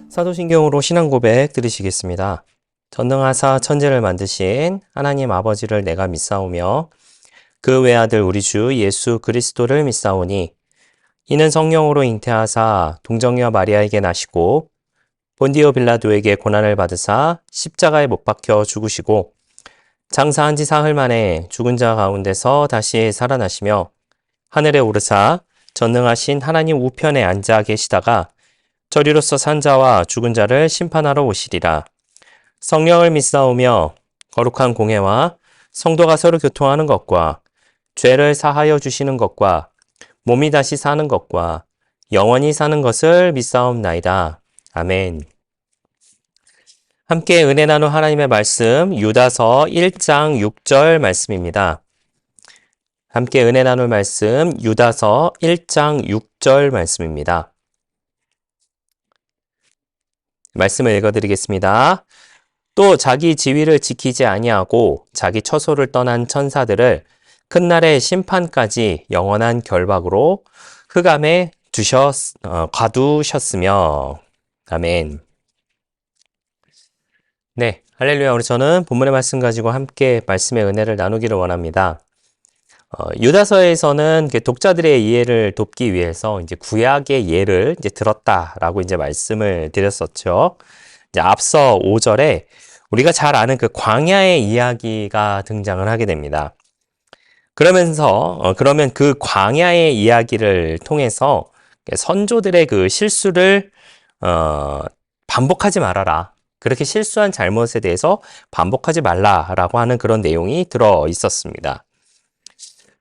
사도신경으로 신앙 고백 드리시겠습니다. 전능하사 천지를 만드신 하나님 아버지를 내가 믿사오며 그 외아들 우리 주 예수 그리스도를 믿사오니 이는 성령으로 잉태하사 동정녀 마리아에게 나시고 본디오 빌라도에게 고난을 받으사 십자가에 못 박혀 죽으시고 장사한 지 사흘 만에 죽은 자 가운데서 다시 살아나시며 하늘에 오르사 전능하신 하나님 우편에 앉아 계시다가 저리로서 산 자와 죽은 자를 심판하러 오시리라. 성령을 믿사오며 거룩한 공회와 성도가 서로 교통하는 것과 죄를 사하여 주시는 것과 몸이 다시 사는 것과 영원히 사는 것을 믿사옵나이다. 아멘. 함께 은혜 나누 하나님의 말씀 유다서 1장 6절 말씀입니다. 함께 은혜 나눌 말씀 유다서 1장 6절 말씀입니다. 말씀을 읽어드리겠습니다. 또 자기 지위를 지키지 아니하고 자기 처소를 떠난 천사들을 큰 날의 심판까지 영원한 결박으로 흑암에 가두셨으며. 아멘. 네, 할렐루야. 우리 저는 본문의 말씀 가지고 함께 말씀의 은혜를 나누기를 원합니다. 유다서에서는 독자들의 이해를 돕기 위해서 이제 구약의 예를 이제 들었다라고 이제 말씀을 드렸었죠. 이제 앞서 5절에 우리가 잘 아는 그 광야의 이야기가 등장을 하게 됩니다. 그러면 그 광야의 이야기를 통해서 선조들의 그 실수를 반복하지 말아라. 그렇게 실수한 잘못에 대해서 반복하지 말라라고 하는 그런 내용이 들어 있었습니다.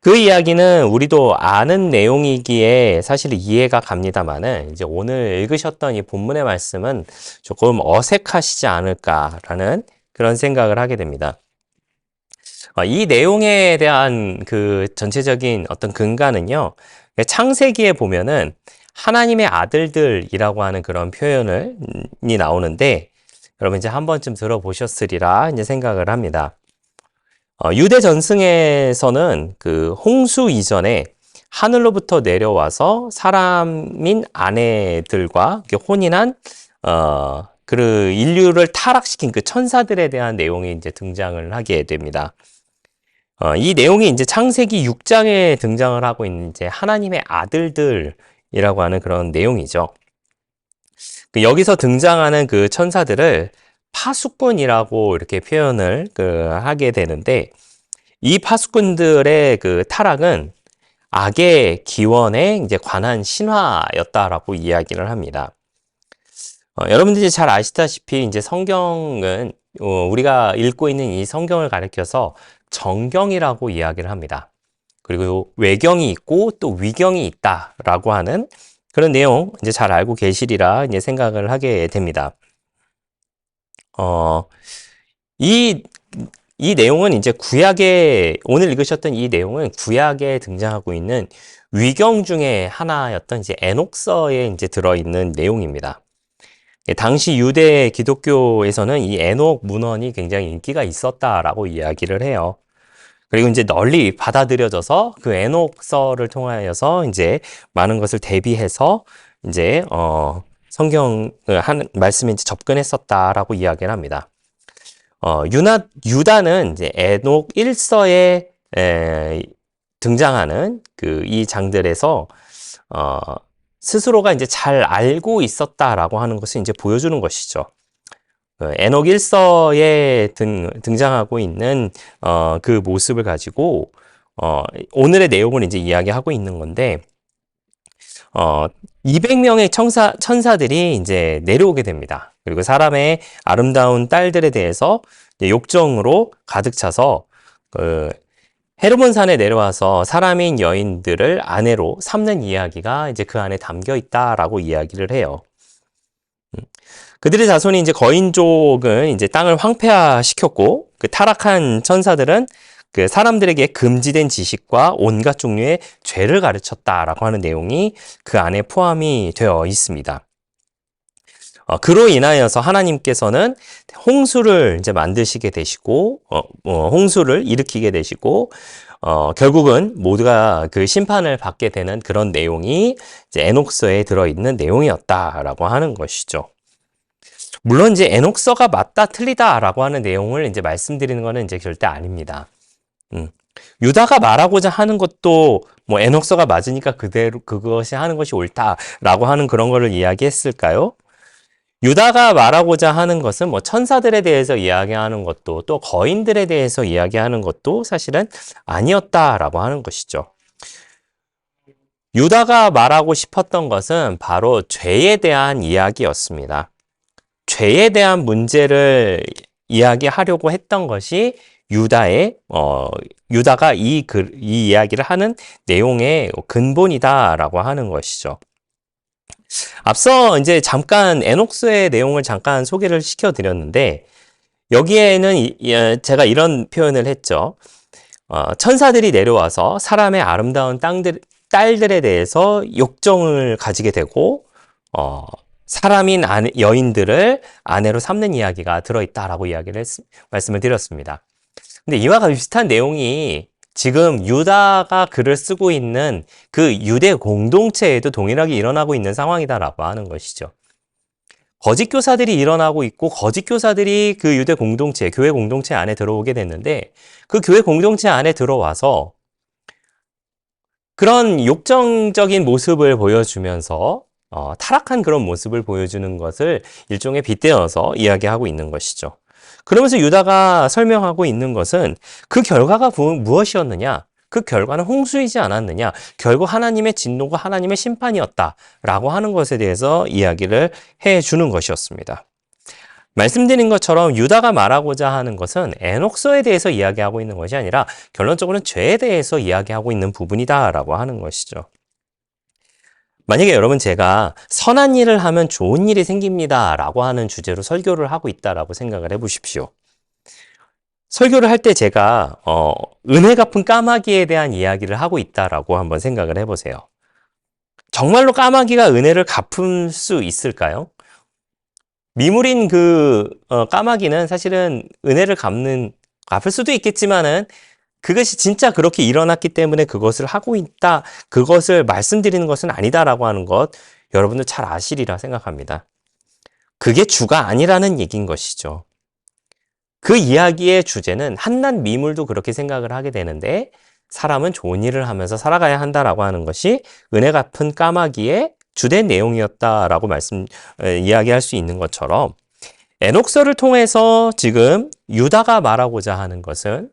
그 이야기는 우리도 아는 내용이기에 사실 이해가 갑니다만은 이제 오늘 읽으셨던 이 본문의 말씀은 조금 어색하시지 않을까라는 그런 생각을 하게 됩니다. 이 내용에 대한 그 전체적인 어떤 근간은요, 창세기에 보면은 하나님의 아들들이라고 하는 그런 표현이 나오는데, 여러분 이제 한 번쯤 들어보셨으리라 이제 생각을 합니다. 유대 전승에서는 그 홍수 이전에 하늘로부터 내려와서 사람인 아내들과 혼인한 그 인류를 타락시킨 그 천사들에 대한 내용이 이제 등장을 하게 됩니다. 이 내용이 이제 창세기 6장에 등장을 하고 있는 이제 하나님의 아들들이라고 하는 그런 내용이죠. 여기서 등장하는 그 천사들을 파수꾼이라고 이렇게 표현을 하게 되는데, 이 파수꾼들의 그 타락은 악의 기원에 이제 관한 신화였다라고 이야기를 합니다. 여러분들이 잘 아시다시피 이제 성경은 우리가 읽고 있는 이 성경을 가리켜서 정경이라고 이야기를 합니다. 그리고 외경이 있고 또 위경이 있다라고 하는 그런 내용 이제 잘 알고 계시리라 이제 생각을 하게 됩니다. 이 내용은 이제 오늘 읽으셨던 이 내용은 구약에 등장하고 있는 위경 중에 하나였던 이제 에녹서에 이제 들어있는 내용입니다. 당시 유대 기독교에서는 이 에녹 문헌이 굉장히 인기가 있었다라고 이야기를 해요. 그리고 이제 널리 받아들여져서 그 에녹서를 통하여서 이제 많은 것을 대비해서 이제 성경 하는 말씀에 이제 접근했었다라고 이야기를 합니다. 유다는 이제 에녹 1서에 등장하는 그 이 장들에서 스스로가 이제 잘 알고 있었다라고 하는 것을 이제 보여주는 것이죠. 에녹 1서에 등장하고 있는 그 모습을 가지고 오늘의 내용을 이제 이야기하고 있는 건데, 200명의 천사들이 이제 내려오게 됩니다. 그리고 사람의 아름다운 딸들에 대해서 욕정으로 가득 차서 헤르몬산에 내려와서 사람인 여인들을 아내로 삼는 이야기가 이제 그 안에 담겨 있다라고 이야기를 해요. 그들의 자손이 이제 거인족은 이제 땅을 황폐화시켰고, 그 타락한 천사들은 그 사람들에게 금지된 지식과 온갖 종류의 죄를 가르쳤다라고 하는 내용이 그 안에 포함이 되어 있습니다. 그로 인하여서 하나님께서는 홍수를 이제 만드시게 되시고, 홍수를 일으키게 되시고, 결국은 모두가 그 심판을 받게 되는 그런 내용이 이제 에녹서에 들어있는 내용이었다라고 하는 것이죠. 물론 이제 에녹서가 맞다 틀리다라고 하는 내용을 이제 말씀드리는 거는 이제 절대 아닙니다. 유다가 말하고자 하는 것도 뭐 에녹서가 맞으니까 그대로 그것이 하는 것이 옳다라고 하는 그런 거를 이야기했을까요? 유다가 말하고자 하는 것은 뭐 천사들에 대해서 이야기하는 것도 또 거인들에 대해서 이야기하는 것도 사실은 아니었다라고 하는 것이죠. 유다가 말하고 싶었던 것은 바로 죄에 대한 이야기였습니다. 죄에 대한 문제를 이야기하려고 했던 것이 유다가 이 이야기를 하는 내용의 근본이다라고 하는 것이죠. 앞서 이제 잠깐 에녹스의 내용을 잠깐 소개를 시켜드렸는데, 여기에는 제가 이런 표현을 했죠. 천사들이 내려와서 사람의 아름다운 딸들에 대해서 욕정을 가지게 되고, 사람인 여인들을 아내로 삼는 이야기가 들어있다라고 말씀을 드렸습니다. 근데 이와 비슷한 내용이 지금 유다가 글을 쓰고 있는 그 유대 공동체에도 동일하게 일어나고 있는 상황이다라고 하는 것이죠. 거짓 교사들이 일어나고 있고 거짓 교사들이 그 유대 공동체, 교회 공동체 안에 들어오게 됐는데 그 교회 공동체 안에 들어와서 그런 욕정적인 모습을 보여주면서 타락한 그런 모습을 보여주는 것을 일종의 빗대어서 이야기하고 있는 것이죠. 그러면서 유다가 설명하고 있는 것은 그 결과가 무엇이었느냐? 그 결과는 홍수이지 않았느냐? 결국 하나님의 진노가 하나님의 심판이었다라고 하는 것에 대해서 이야기를 해주는 것이었습니다. 말씀드린 것처럼 유다가 말하고자 하는 것은 에녹서에 대해서 이야기하고 있는 것이 아니라 결론적으로는 죄에 대해서 이야기하고 있는 부분이다라고 하는 것이죠. 만약에 여러분 제가 선한 일을 하면 좋은 일이 생깁니다 라고 하는 주제로 설교를 하고 있다라고 생각을 해보십시오. 설교를 할 때 제가 은혜 갚은 까마귀에 대한 이야기를 하고 있다라고 한번 생각을 해보세요. 정말로 까마귀가 은혜를 갚을 수 있을까요? 미물인 그 까마귀는 사실은 은혜를 갚을 수도 있겠지만은 그것이 진짜 그렇게 일어났기 때문에 그것을 하고 있다, 그것을 말씀드리는 것은 아니다라고 하는 것 여러분들 잘 아시리라 생각합니다. 그게 주가 아니라는 얘기인 것이죠. 그 이야기의 주제는 한낱 미물도 그렇게 생각을 하게 되는데 사람은 좋은 일을 하면서 살아가야 한다라고 하는 것이 은혜 갚은 까마귀의 주된 내용이었다라고 이야기할 수 있는 것처럼 에녹서를 통해서 지금 유다가 말하고자 하는 것은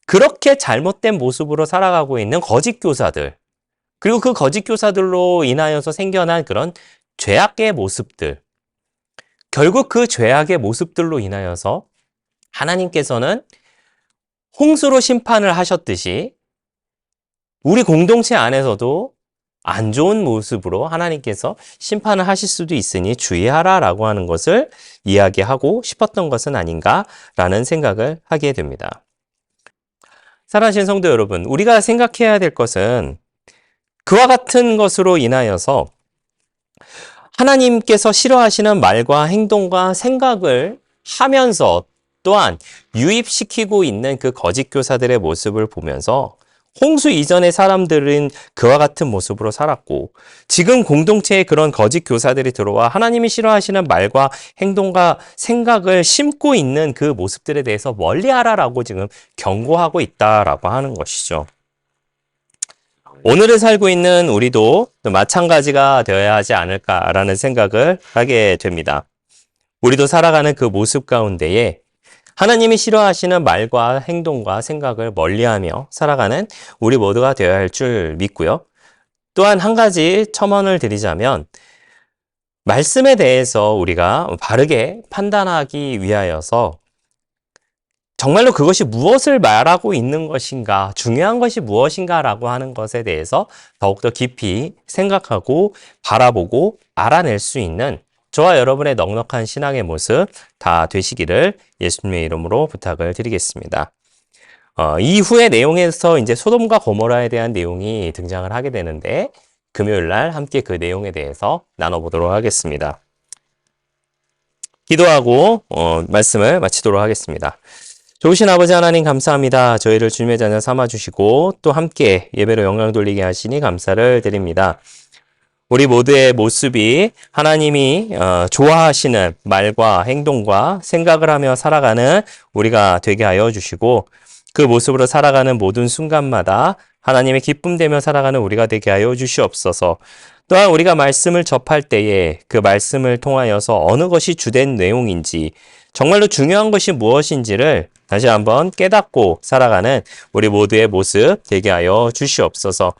그렇게 잘못된 모습으로 살아가고 있는 거짓 교사들, 그리고 그 거짓 교사들로 인하여서 생겨난 그런 죄악의 모습들, 결국 그 죄악의 모습들로 인하여서 하나님께서는 홍수로 심판을 하셨듯이 우리 공동체 안에서도 안 좋은 모습으로 하나님께서 심판을 하실 수도 있으니 주의하라라고 하는 것을 이야기하고 싶었던 것은 아닌가라는 생각을 하게 됩니다. 사랑하시는 성도 여러분, 우리가 생각해야 될 것은 그와 같은 것으로 인하여서 하나님께서 싫어하시는 말과 행동과 생각을 하면서 또한 유입시키고 있는 그 거짓 교사들의 모습을 보면서 홍수 이전의 사람들은 그와 같은 모습으로 살았고 지금 공동체에 그런 거짓 교사들이 들어와 하나님이 싫어하시는 말과 행동과 생각을 심고 있는 그 모습들에 대해서 멀리하라라고 지금 경고하고 있다라고 하는 것이죠. 오늘을 살고 있는 우리도 마찬가지가 되어야 하지 않을까라는 생각을 하게 됩니다. 우리도 살아가는 그 모습 가운데에 하나님이 싫어하시는 말과 행동과 생각을 멀리하며 살아가는 우리 모두가 되어야 할 줄 믿고요. 또한 한 가지 첨언을 드리자면 말씀에 대해서 우리가 바르게 판단하기 위하여서 정말로 그것이 무엇을 말하고 있는 것인가, 중요한 것이 무엇인가라고 하는 것에 대해서 더욱더 깊이 생각하고 바라보고 알아낼 수 있는 저와 여러분의 넉넉한 신앙의 모습 다 되시기를 예수님의 이름으로 부탁을 드리겠습니다. 이후의 내용에서 이제 소돔과 고모라에 대한 내용이 등장을 하게 되는데 금요일 날 함께 그 내용에 대해서 나눠보도록 하겠습니다. 기도하고 말씀을 마치도록 하겠습니다. 좋으신 아버지 하나님 감사합니다. 저희를 주님의 자녀 삼아주시고 또 함께 예배로 영광 돌리게 하시니 감사를 드립니다. 우리 모두의 모습이 하나님이 좋아하시는 말과 행동과 생각을 하며 살아가는 우리가 되게 하여 주시고 그 모습으로 살아가는 모든 순간마다 하나님의 기쁨되며 살아가는 우리가 되게 하여 주시옵소서. 또한 우리가 말씀을 접할 때에 그 말씀을 통하여서 어느 것이 주된 내용인지 정말로 중요한 것이 무엇인지를 다시 한번 깨닫고 살아가는 우리 모두의 모습 되게 하여 주시옵소서.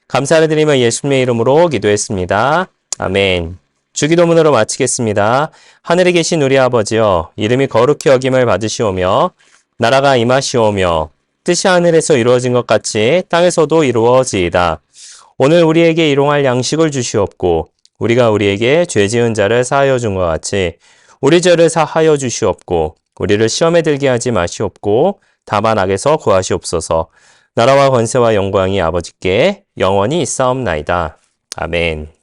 감사를 드리며 예수님의 이름으로 기도했습니다. 아멘. 주기도문으로 마치겠습니다. 하늘에 계신 우리 아버지여, 이름이 거룩히 여김을 받으시오며 나라가 임하시오며 뜻이 하늘에서 이루어진 것 같이 땅에서도 이루어지이다. 오늘 우리에게 일용할 양식을 주시옵고 우리가 우리에게 죄 지은 자를 사하여 준 것 같이 우리 죄를 사하여 주시옵고 우리를 시험에 들게 하지 마시옵고 다만 악에서 구하시옵소서. 나라와 권세와 영광이 아버지께 영원히 있사옵나이다. 아멘.